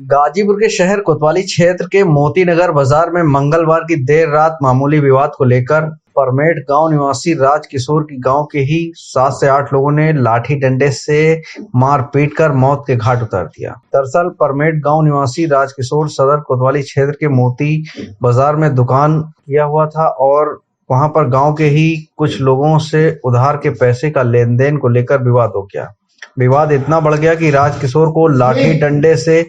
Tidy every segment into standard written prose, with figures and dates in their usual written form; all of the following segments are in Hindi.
गाजीपुर के शहर कोतवाली क्षेत्र के मोती नगर बाजार में मंगलवार की देर रात मामूली विवाद को लेकर परमेट गांव निवासी राजकिशोर की गांव के ही 7 से 8 लोगों ने लाठी डंडे से मार पीट कर मौत के घाट उतार दिया। दरअसल परमेट गांव निवासी राजकिशोर सदर कोतवाली क्षेत्र के मोती बाजार में दुकान किया हुआ था और वहां पर गांव के ही कुछ लोगों से उधार के पैसे का लेन देन को लेकर विवाद हो गया। विवाद इतना बढ़ गया कि राजकिशोर को लाठी डंडे से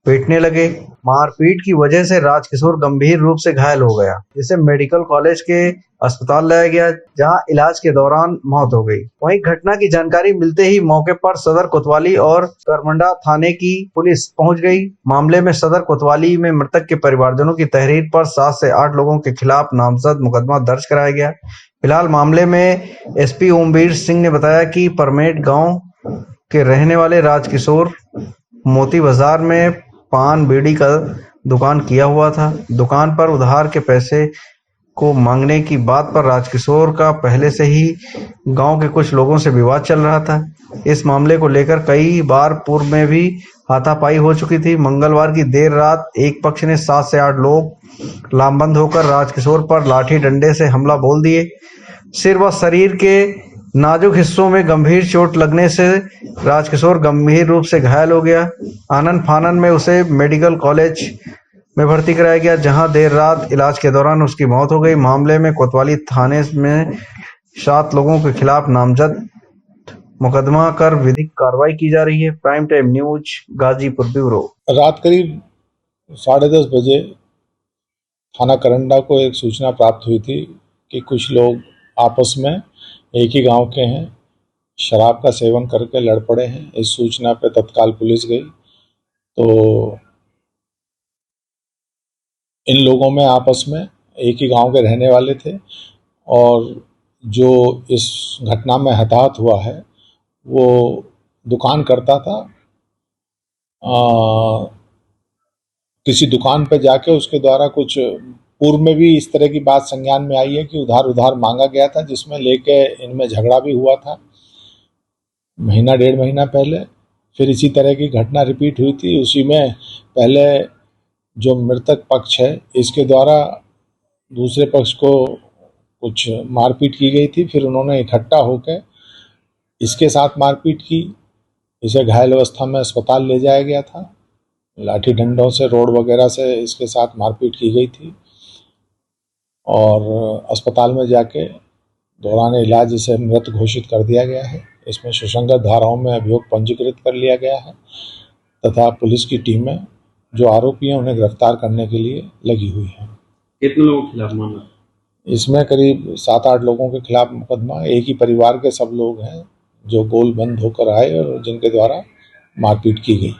पीटने लगे। मारपीट की वजह से राजकिशोर गंभीर रूप से घायल हो गया, जिसे मेडिकल कॉलेज के अस्पताल लाया गया, जहां इलाज के दौरान मौत हो गई। वहीं घटना की जानकारी मिलते ही मौके पर सदर कोतवाली और करमंडा थाने की पुलिस पहुंच गई। मामले में सदर कोतवाली में मृतक के परिवारजनों की तहरीर पर 7 से 8 लोगों के खिलाफ नामजद मुकदमा दर्ज कराया गया। फिलहाल मामले में एसपी ओमवीर सिंह ने बताया कि परमेट गांव के रहने वाले राजकिशोर मोती बाजार में पान बीड़ी का दुकान किया हुआ था। दुकान पर उधार के पैसे को मांगने की बात पर राजकिशोर का पहले से ही गांव के कुछ लोगों से विवाद चल रहा था। इस मामले को लेकर कई बार पूर्व में भी हाथापाई हो चुकी थी। मंगलवार की देर रात एक पक्ष ने 7 से 8 लोग लामबंद होकर राजकिशोर पर लाठी डंडे से हमला बोल दिए। सिर व शरीर के नाजुक हिस्सों में गंभीर चोट लगने से राजकिशोर गंभीर रूप से घायल हो गया। आनन फानन में उसे मेडिकल कॉलेज में भर्ती कराया गया, जहां देर रात इलाज के दौरान उसकी मौत हो गई। मामले में कोतवाली थाने में 7 लोगों के खिलाफ नामजद मुकदमा कर विधिक कार्रवाई की जा रही है। Prime time news Ghazipur bureau. रात करीब 10:30 बजे थाना करंडा को एक सूचना प्राप्त हुई थी कि कुछ लोग आपस में एक ही गांव के हैं, शराब का सेवन करके लड़ पड़े हैं। इस सूचना पे तत्काल पुलिस गई तो इन लोगों में आपस में एक ही गांव के रहने वाले थे और जो इस घटना में हताहत हुआ है वो दुकान करता था। किसी दुकान पर जाके उसके द्वारा कुछ पूर्व में भी इस तरह की बात संज्ञान में आई है कि उधार मांगा गया था, जिसमें लेके इनमें झगड़ा भी हुआ था महीना 1.5 महीना पहले। फिर इसी तरह की घटना रिपीट हुई थी। उसी में पहले जो मृतक पक्ष है इसके द्वारा दूसरे पक्ष को कुछ मारपीट की गई थी। फिर उन्होंने इकट्ठा होकर इसके साथ मारपीट की। इसे घायल अवस्था में अस्पताल ले जाया गया था। लाठी डंडों से, रोड वगैरह से इसके साथ मारपीट की गई थी और अस्पताल में जाके दौरान इलाज इसे मृत घोषित कर दिया गया है। इसमें सुसंगत धाराओं में अभियोग पंजीकृत कर लिया गया है तथा पुलिस की टीमें जो आरोपी हैं उन्हें गिरफ्तार करने के लिए लगी हुई है। कितने लोगों के खिलाफ मामला? इसमें करीब 7-8 लोगों के खिलाफ मुकदमा। एक ही परिवार के सब लोग हैं जो गोल बंद होकर आए और जिनके द्वारा मारपीट की गई।